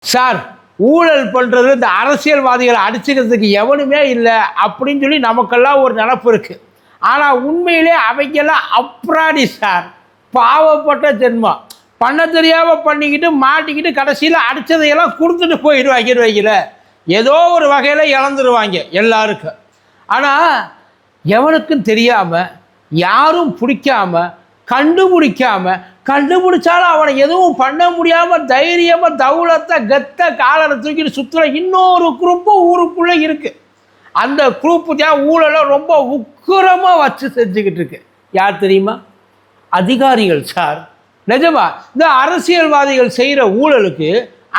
Sir ஊழல் பண்ணுறது இந்த அரசியல்வாதிகளை அடிச்சுக்கிறதுக்கு எவனுமே இல்லை அப்படின்னு சொல்லி நமக்கெல்லாம் ஒரு நினப்பு இருக்குது. ஆனால் உண்மையிலே அவங்கெல்லாம் அப்ராடி சார், பாவப்பட்ட ஜென்மம். பண்ண தெரியாமல் பண்ணிக்கிட்டு மாட்டிக்கிட்டு கடைசியில் அடித்ததையெல்லாம் கொடுத்துட்டு போயிடுவாங்க. ஏதோ ஒரு வகையில் இழந்துருவாங்க எல்லாருக்கும். ஆனால் எவனுக்கும் தெரியாமல், யாரும் பிடிக்காமல், கண்டுபிடிச்சாலும் அவனை எதுவும் பண்ண முடியாமல் தைரியமாக தௌலத்தை கெத்த காலரை தூக்கிட்டு சுற்றுற இன்னொரு குரூப்பு ஊருக்குள்ளே இருக்குது. அந்த குரூப்பு தான் ஊழலை ரொம்ப உக்கிரமாக வச்சு செஞ்சுக்கிட்டு இருக்கு. யார் தெரியுமா? அதிகாரிகள் சார். நிஜமா இந்த அரசியல்வாதிகள் செய்கிற ஊழலுக்கு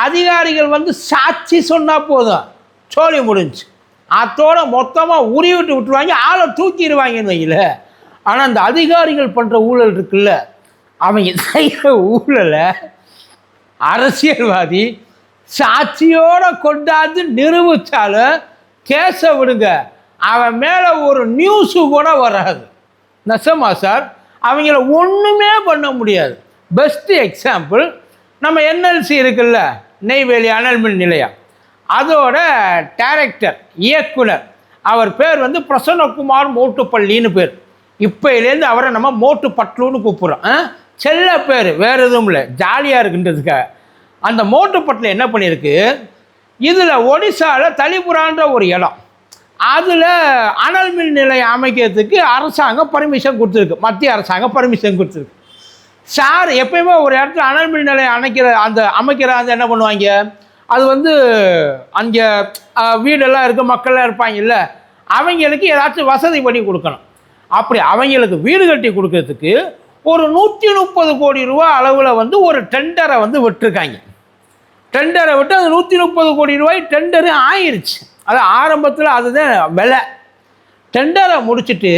அதிகாரிகள் சாட்சி சொன்னால் போதும், சோழி முடிஞ்சு. அதோட மொத்தமாக உருவிட்டு விட்டுருவாங்க, ஆளை தூக்கிடுவாங்கன்னு வைக்கல. ஆனால் அந்த அதிகாரிகள் பண்ணுற ஊழல் இருக்குல்ல, அவங்க செய்கிற ஊழலை அரசியல்வாதி சாட்சியோடு கொண்டாந்து நிரூபித்தாலும் கேஸை விடுங்க, அவன் மேலே ஒரு நியூஸு கூட வராது. நெசமா சார், அவங்கள ஒன்றுமே பண்ண முடியாது. பெஸ்ட்டு எக்ஸாம்பிள் நம்ம என்எல்சி இருக்குல்ல, நெய்வேலி அனல் மின் நிலையம், அதோட டைரக்டர் இயக்குனர் அவர் பேர் பிரசன்னகுமார் மோட்டுப்பள்ளின்னு பேர். இப்போலேருந்து அவரை நம்ம மோட்டு பட்லுன்னு கூப்பிட்றோம். செல்ல பேர், வேறு எதுவும் இல்லை, ஜாலியாக இருக்குன்றதுக்காக. அந்த மோட்டுப்பட்டில் என்ன பண்ணியிருக்கு, இதில் ஒடிசாவில் தலிபுரான்ற ஒரு இடம், அதில் அனல் மின் நிலையம் அமைக்கிறதுக்கு அரசாங்கம் பர்மிஷன் கொடுத்துருக்கு, மத்திய அரசாங்கம் பர்மிஷன் கொடுத்துருக்கு. சார் எப்பயுமே ஒரு இடத்துல அனல் மின் நிலையம் அமைக்கிற அந்த என்ன பண்ணுவாங்க, அது அங்கே வீடெல்லாம் இருக்க மக்கள்லாம் இருப்பாங்கல்ல, அவங்களுக்கு ஏதாச்சும் வசதி பண்ணி கொடுக்கணும். அப்படி அவங்களுக்கு வீடு கட்டி கொடுக்கறதுக்கு ஒரு 130 கோடி ரூபா அளவில் ஒரு டெண்டரை விட்டுருக்காங்க. டெண்டரை விட்டு அது 130 கோடி ரூபாய் டெண்டரு ஆயிடுச்சு. அது ஆரம்பத்தில் அதுதான் விலை. டெண்டரை முடிச்சுட்டு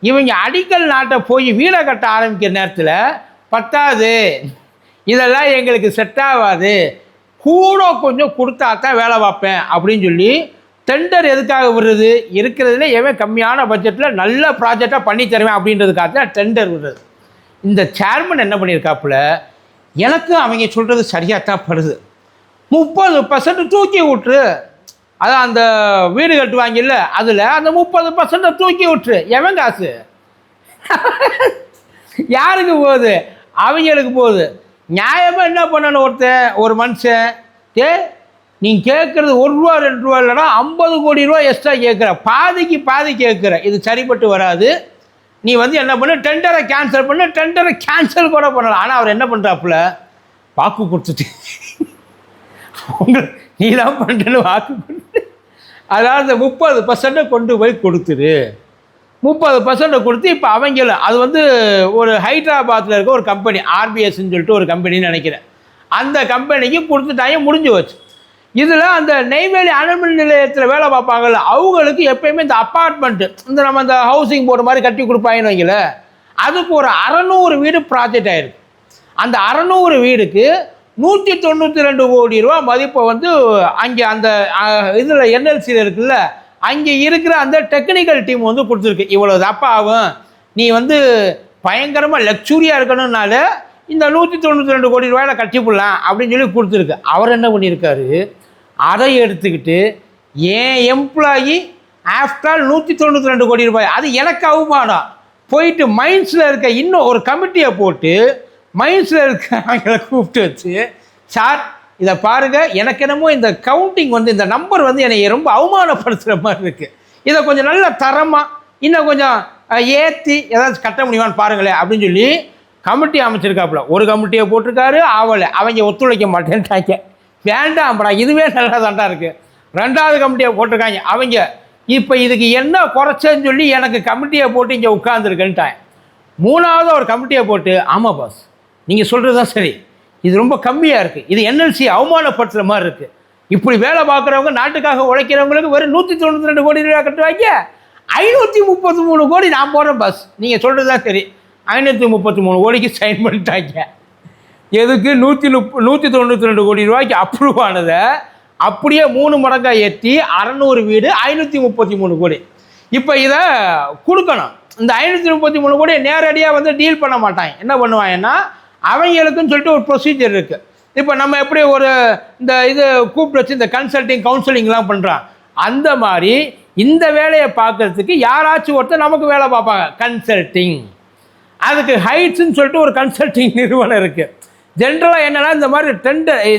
இவங்க அடிக்கல் நாட்டை போய் வீடை கட்ட ஆரம்பிக்கிற நேரத்தில் பத்தாது, இதெல்லாம் எங்களுக்கு செட் ஆகாது, கூட கொஞ்சம் கொடுத்தா தான் வேலை பார்ப்பேன் அப்படின்னு சொல்லி டெண்டர் எதுக்காக விடுறது, இருக்கிறதுல எவன் கம்மியான பட்ஜெட்டில் நல்ல ப்ராஜெக்டாக பண்ணி தருவேன் அப்படின்றதுக்காக தான் டெண்டர் விடுறது. இந்த சேர்மன் என்ன பண்ணியிருக்காப்புல, எனக்கும் அவங்க சொல்கிறது சரியாக தான் படுது, 30% தூக்கி விட்டுரு, அதான் அந்த வீடு கட்டுவாங்கல்ல அதில் அந்த 30% தூக்கி விட்டுரு. எவன் காசு யாருக்கு போகுது? அவங்களுக்கு போகுது. நியாயமாக என்ன பண்ணணும், ஒரு மனுஷன் நீங்கள் கேட்குறது 1 ரூபா 2 ரூபா இல்லைனா 50 கோடி ரூபா எக்ஸ்ட்ரா கேட்குற, பாதிக்கு பாதி கேட்குற, இது சரிப்பட்டு வராது. நீ என்ன பண்ணு, டெண்டரை கேன்சல் பண்ணு. டெண்டரை கேன்சல் கூட பண்ணலாம். ஆனால் அவர் என்ன பண்ணுறாப்புல, வாக்கு கொடுத்துட்டு உங்களுக்கு நீ தான் பண்ணுறேன்னு வாக்கு கொடுத்து, அதாவது 30% கொண்டு போய் கொடுத்துரு. 30% கொடுத்து இப்போ அவங்களும் அது ஒரு ஹைதராபாத்தில் இருக்க ஒரு கம்பெனி, ஆர்பிஎஸ்ன்னு சொல்லிட்டு ஒரு கம்பெனின்னு நினைக்கிறேன், அந்த கம்பெனிக்கு கொடுத்துட்டாங்க, முடிஞ்சு வச்சு. இதில் அந்த நெய்வேலி அனல் மின் நிலையத்தில் வேலை பார்ப்பாங்கள்ல, அவங்களுக்கு எப்பயுமே இந்த அப்பார்ட்மெண்ட்டு, நம்ம இந்த ஹவுசிங் போர்டு மாதிரி கட்டி கொடுப்பாங்கன்னு வைக்கல, அதுக்கு ஒரு 600 வீடு ப்ராஜெக்ட் ஆகிருக்கு. அந்த 600 வீடுக்கு 192 கோடி ரூபா மதிப்பை அங்கே அந்த இதில் என்எல்சியில் இருக்குல்ல, அங்கே இருக்கிற அந்த டெக்னிக்கல் டீம் கொடுத்துருக்கு. இவ்வளோ தப்பா ஆகும், நீ பயங்கரமாக லக்ஸூரியாக இருக்கணும்னால இந்த 192 கோடி ரூபாயில் கட்டிப்பிடலாம் அப்படின்னு சொல்லி கொடுத்துருக்கு. அவர் என்ன பண்ணியிருக்காரு, அதை எடுத்துக்கிட்டு என் எம்ப்ளாயி ஆஃப்டர் ஆல் 192 கோடி ரூபாய், அது எனக்கு அவமானம், போயிட்டு மைன்ஸில் இருக்க இன்னும் ஒரு கமிட்டியை போட்டு மைன்ஸில் இருக்க அவங்கள கூப்பிட்டு வச்சு, சார் இதை பாருங்கள், எனக்கு என்னமோ இந்த கவுண்டிங் இந்த நம்பர் என்னை ரொம்ப அவமானப்படுத்துகிற மாதிரி இருக்குது, இதை கொஞ்சம் நல்ல தரமாக இன்னும் கொஞ்சம் ஏற்றி ஏதாச்சும் கட்ட முடியுமான்னு பாருங்களேன் அப்படின்னு சொல்லி கமிட்டி அமைச்சிருக்காப்புல. ஒரு கமிட்டியை போட்டிருக்காரு, அவங்க ஒத்துழைக்க மாட்டேன்ட்டாங்க, வேண்டாம்ப்பா இதுவே நல்லா தாண்டா இருக்குது. 2வது கமிட்டியை போட்டிருக்காங்க, அவங்க இப்போ இதுக்கு என்ன குறைச்சேன்னு சொல்லி எனக்கு கமிட்டியை போட்டு இங்கே உட்காந்துருக்குன்ட்டாங்க. 3வது ஒரு கமிட்டியை போட்டு, ஆமாம் பாஸ் நீங்கள் சொல்கிறது தான் சரி, இது ரொம்ப கம்மியாக இருக்குது, இது என்எல்சி அவமானப்படுத்துகிற மாதிரி இருக்குது, இப்படி வேலை பார்க்குறவங்க நாட்டுக்காக உழைக்கிறவங்களுக்கு வெறும் 192 கோடி ரூபா கட்டுவாங்க, 533 கோடி நான் போடுறேன் பாஸ், நீங்கள் சொல்கிறது தான் சரி, 533 கோடிக்கு சைன் பண்ணிட்டாங்க. எதுக்கு? 192 கோடி ரூபாய்க்கு அப்ரூவ் ஆனதை அப்படியே 3 மடங்காக ஏற்றி 600 வீடு 533 கோடி. இப்போ இதை கொடுக்கணும். இந்த 533 கோடியை நேரடியாக டீல் பண்ண மாட்டாங்க. என்ன பண்ணுவாங்கன்னா, அவங்களுக்குன்னு சொல்லிட்டு ஒரு ப்ரொசீஜர் இருக்குது. இப்போ நம்ம எப்படி ஒரு இந்த இது கூப்பிட்டு வச்சு இந்த கன்சல்டிங் கவுன்சிலிங்லாம் பண்ணுறான், அந்த மாதிரி இந்த வேலையை பார்க்கறதுக்கு யாராச்சும் ஒருத்தர் நமக்கு வேலை பார்ப்பாங்க, கன்சல்டிங். அதுக்கு ஹைட்ஸ்ன்னு சொல்லிட்டு ஒரு கன்சல்டிங் நிறுவனம் இருக்குது. ஜென்ரலாக என்னென்னா இந்த மாதிரி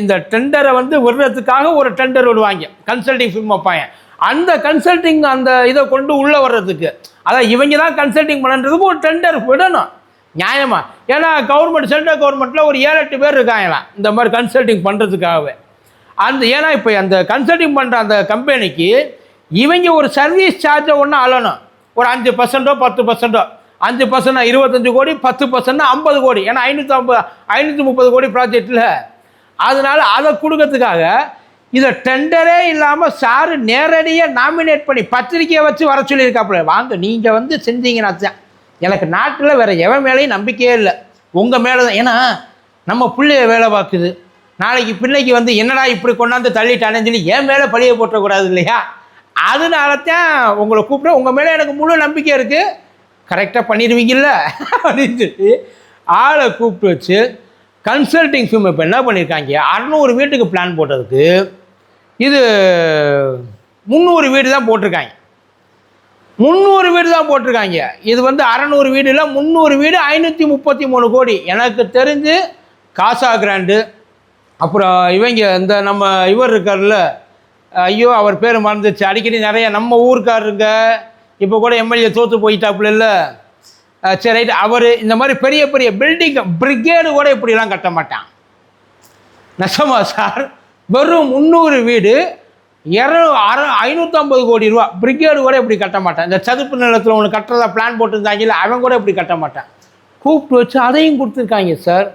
இந்த டெண்டரை வந்து விடுறதுக்காக ஒரு டெண்டர் விடுவாங்க, கன்சல்டிங் ஃபிர்ம் வைப்பாங்க. அந்த கன்சல்டிங் அந்த இதை கொண்டு உள்ளே வர்றதுக்கு, அதான் இவங்க தான் கன்சல்டிங் பண்ணுறதுக்கு ஒரு டெண்டர் விடணும் நியாயமா. ஏன்னா கவர்மெண்ட், சென்ட்ரல் கவர்மெண்ட்டில் ஒரு 7-8 பேர் இருக்காங்களாம் இந்த மாதிரி கன்சல்டிங் பண்ணுறதுக்காகவே. ஏன்னா இப்போ அந்த கன்சல்டிங் பண்ணுற அந்த கம்பெனிக்கு இவங்க ஒரு சர்வீஸ் சார்ஜை ஒன்று அழணும், ஒரு 5%, 10%. 5% 25 கோடி, 10% 50 கோடி. ஏன்னா 530 கோடி ப்ராஜெக்டில். அதனால் அதை கொடுக்கறதுக்காக இதை டெண்டரே இல்லாமல் சாரு நேரடியாக நாமினேட் பண்ணி பத்திரிக்கையை வச்சு வர சொல்லியிருக்காப்புல. வாங்க நீங்கள் வந்து செஞ்சீங்கன்னா தான் எனக்கு நாட்டில் வேறு எவன் மேலேயும் நம்பிக்கையே இல்லை, உங்கள் மேலே தான். ஏன்னா நம்ம பிள்ளைய வேலை பார்க்குது, நாளைக்கு பிள்ளைக்கு வந்து என்னடா இப்படி கொண்டாந்து தள்ளிட்டானேன்னு சொல்லி என் மேலே பழியை போட்டக்கூடாது இல்லையா. அதனால தான் உங்களை கூப்பிட்டு, உங்கள் மேலே எனக்கு முழு நம்பிக்கை இருக்குது, கரெக்டாக பண்ணிடுவீங்கல்ல அப்படின்னு சொல்லி ஆளை கூப்பிட்டு வச்சு கன்சல்டிங் ஃபிர்ம் இப்போ என்ன பண்ணியிருக்காங்க, 600 வீட்டுக்கு பிளான் போட்டதுக்கு இது 300 வீடு தான் போட்டிருக்காங்க. 300 வீடு தான் போட்டிருக்காங்க. இது வந்து 600 வீடு இல்லை, 300 வீடு, 533 கோடி. எனக்கு தெரிஞ்சு காசா கிராண்டு, அப்புறம் இவங்க இந்த நம்ம இவர் இருக்கார்ல, ஐயோ அவர் பேர் மறந்துச்சு, அடிக்கடி நிறைய நம்ம ஊருக்காருங்க, இப்போ கூட எம்எல்ஏ தோற்று போயிட்டாப்புல இல்லை, சரி ரைட், அவர் இந்த மாதிரி பெரிய பெரிய பில்டிங் பிரிகேடு கூட இப்படிலாம் கட்ட மாட்டான். நெசமா சார், வெறும் 300 வீடு 550 கோடி ரூபா, பிரிகேடு கூட இப்படி கட்ட மாட்டான். இந்த சதுப்பு நிலத்தில் ஒன்று கட்டுறதா பிளான் போட்டுருந்தாங்கல்ல, அவன் கூட இப்படி கட்ட மாட்டான். கூப்பிட்டு வச்சு அதையும் கொடுத்துருக்காங்க சார்.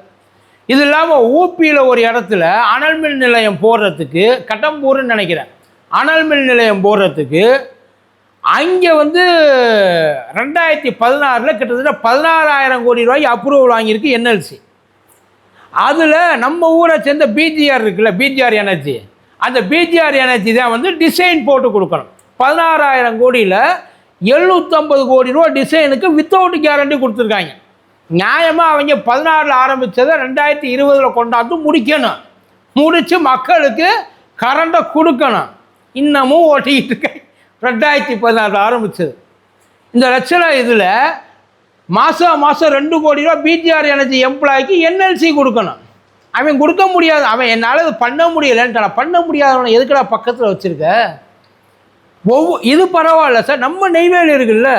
இது இல்லாமல் ஊபியில் ஒரு இடத்துல அனல் மின் நிலையம் போடுறதுக்கு, கட்டம்பூர்னு நினைக்கிறேன், அனல் மின் நிலையம் போடுறதுக்கு அங்கே வந்து 2016 கிட்டத்தட்ட 16,000 கோடி ரூபாய்க்கு அப்ரூவல் வாங்கியிருக்கு என்எல்சி. அதில் நம்ம ஊரை சேர்ந்த பிஜிஆர் இருக்குல்ல, பிஜிஆர் எனர்ஜி, அந்த பிஜிஆர் எனர்ஜி தான் வந்து டிசைன் போட்டு கொடுக்கணும். 16,000 கோடியில் 750 கோடி ரூபா டிசைனுக்கு வித்தவுட் கேரண்டி கொடுத்துருக்காங்க. நியாயமாக அவங்க 16 ஆரம்பித்ததை 2020 கொண்டாந்து முடிக்கணும், முடித்து மக்களுக்கு கரண்ட்டை கொடுக்கணும். இன்னமும் ஓட்டிக்கிட்டு இருக்காங்க. 2016 ஆரம்பிச்சது இந்த லட்சணம். இதில் மாதம் 2 கோடி ரூபா பிஜிஆர் எனர்ஜி எம்ப்ளாய்க்கு என்எல்சி கொடுக்கணும். அவன் கொடுக்க முடியாது, அவன் என்னால் இது பண்ண முடியலைன்ட்டு. பண்ண முடியாதவனை எதுக்கடா பக்கத்தில் வச்சுருக்க? இது பரவாயில்ல சார், நம்ம நெய்வேலி இருக்குல்ல,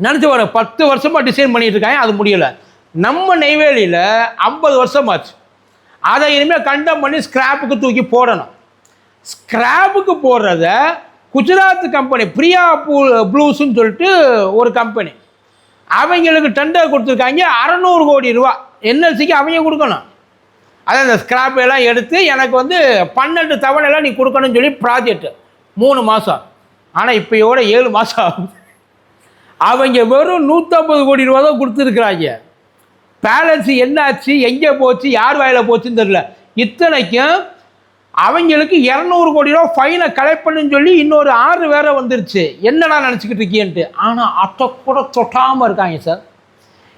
நினச்சி வர 10 வருஷமாக டிசைன் பண்ணிகிட்டு இருக்காங்க, அது முடியலை. நம்ம நெய்வேலியில் 50 வருஷமாச்சு. அதை இனிமேல் கண்டம் பண்ணி ஸ்கிராப்புக்கு தூக்கி போடணும். ஸ்கிராப்புக்கு போடுறத குஜராத் கம்பெனி பிரியா ப்ளூஸ்ன்னு சொல்லிட்டு ஒரு கம்பெனி, அவங்களுக்கு டெண்டர் கொடுத்துருக்காங்க 600 கோடி ரூபா என்எல்சிக்கு அவங்க கொடுக்கணும். அதான் இந்த ஸ்கிராப் எல்லாம் எடுத்து எனக்கு வந்து 12 தவணைலாம் நீ கொடுக்கணும்னு சொல்லி ப்ராஜெக்ட் 3 மாதம். ஆனால் இப்போயோட 7 மாதம் ஆகும். அவங்க வெறும் 150 கோடி ரூபா தான் கொடுத்துருக்குறாங்க. பேலன்ஸு என்னாச்சு, எங்கே போச்சு, யார் வாயில் போச்சுன்னு தெரியல. இத்தனைக்கும் அவங்களுக்கு 200 கோடி ரூபா ஃபைனை கலெக்ட் பண்ணுன்னு சொல்லி இன்னொரு 6 வேற வந்துருச்சு. என்னடா நினச்சிக்கிட்டு இருக்கேன்ட்டு. ஆனால் அத்தை கூட தொட்டாமல் இருக்காங்க சார்.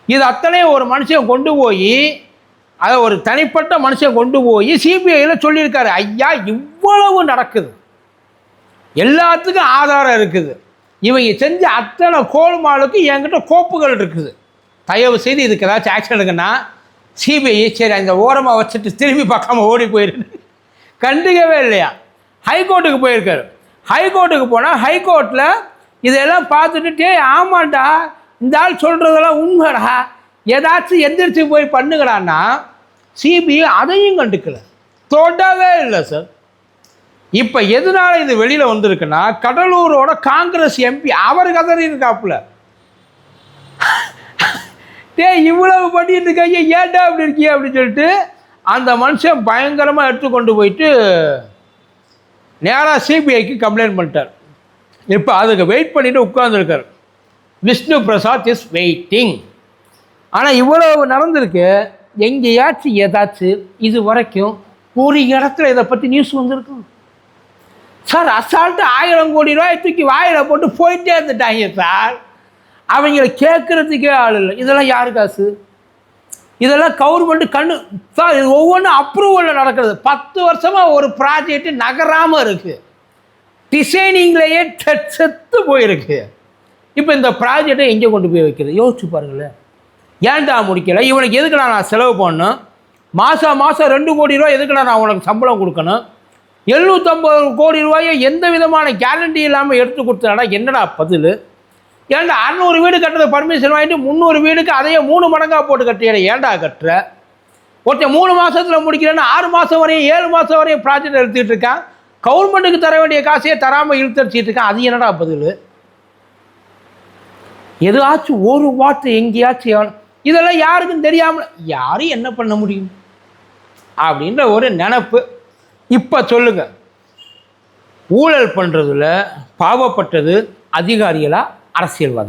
இது அத்தனையும் ஒரு மனுஷன் கொண்டு போய், அதை ஒரு தனிப்பட்ட மனுஷன் கொண்டு போய் சிபிஐயில் சொல்லியிருக்காரு, ஐயா இவ்வளவு நடக்குது, எல்லாத்துக்கும் ஆதாரம் இருக்குது, இவங்க செஞ்ச அத்தனை கோல்மாலுக்கு என்கிட்ட கோப்புகள் இருக்குது, தயவு செய்து இதுக்கு ஏதாச்சும் ஆக்ஷன் எடுக்குன்னா சிபிஐ சரி அந்த ஓரமாக வச்சுட்டு திரும்பி பார்க்காம ஓடி போயிருக்கு. கண்டுக்கவே இல்லையா. ஹைகோர்ட்டுக்கு போயிருக்காரு. ஹைகோர்ட்டுக்கு போனால் ஹைகோர்ட்டில் இதெல்லாம் பார்த்துட்டு, ஆமாண்டா இந்த ஆள் சொல்கிறதெல்லாம் உண்மைடா, ஏதாச்சும் எந்திரிச்சு போய் பண்ணுங்கடான்னா சிபிஐ அதையும் கண்டுக்கல, தொடவே இல்லை சார். இப்போ எதனால இது வெளியில் வந்திருக்குன்னா, கடலூரோட காங்கிரஸ் எம்பி அவர் கதறி இருக்காப்புல, இவ்வளவு பண்ணிட்டு இருக்காங்க ஏன்டா அப்படி இருக்கிய அப்படின்னு சொல்லிட்டு அந்த மனுஷன் பயங்கரமாக எடுத்துக்கொண்டு போயிட்டு நேராக சிபிஐக்கு கம்ப்ளைண்ட் பண்ணிட்டார். இப்போ அதுக்கு வெயிட் பண்ணிவிட்டு உட்கார்ந்துருக்கார். Vishnu Prasad is waiting. ஆனால் இவ்வளவு நடந்திருக்கு, எங்கேயாச்சும் ஏதாச்சும் இது வரைக்கும் ஒரு இடத்துல இதை பற்றி நியூஸ் வந்திருக்கும் சார்? அசால்ட்டு 1000 கோடி ரூபாய் தூக்கி வாயில் போட்டு போயிட்டே இருந்துட்டாங்க சார். அவங்கள கேட்குறதுக்கே ஆள் இல்லை. இதெல்லாம் யாரு காசு? இதெல்லாம் கவர்மெண்ட் சார் இது ஒவ்வொன்றும் அப்ரூவலில் நடக்கிறது. 10 வருஷமாக ஒரு ப்ராஜெக்ட் நகராமல் இருக்குது, டிசைனிங்லேயே செத்து போயிருக்கு. இப்போ இந்த ப்ராஜெக்டை எங்கே கொண்டு போய் வைக்கிறது? யோசிச்சு பாருங்களேன். ஏன்டா முடிக்கலை? இவனுக்கு எதுக்குடா நான் செலவு பண்ணணும்? மாதம் 2 கோடி ரூபா எதுக்குடா நான் உனக்கு சம்பளம் கொடுக்கணும்? 750 கோடி ரூபாயை எந்த விதமான கேரண்டி இல்லாமல் எடுத்து கொடுத்தா என்னடா பதில்? ஏன்டா 600 வீடு கட்டுறது பர்மிஷன் வாங்கிட்டு 300 வீடுக்கு அதையே 3 மடங்காக போட்டு கட்டியடா ஏன்டா கட்டுற? ஒருத்தன் 3 மாதத்தில் முடிக்கிறேன்னா 6 மாதம் வரையும் 7 மாதம் வரையும் ப்ராஜெக்ட் எடுத்துகிட்டு இருக்கான். கவர்மெண்ட்டுக்கு தர வேண்டிய காசையே தராமல் இழுத்தடிச்சிட்டு இருக்கான். அது என்னடா பதில்? எதாச்சும் ஒரு வார்த்தை எங்கேயாச்சும் இதெல்லாம் யாருக்கும் தெரியாமல் யாரும் என்ன பண்ண முடியும் அப்படின்ற ஒரு நினப்பு. இப்போ சொல்லுங்க, ஊழல் பண்ணுறதுல பாவப்பட்டது அதிகாரிகளா அரசியல்வாதி?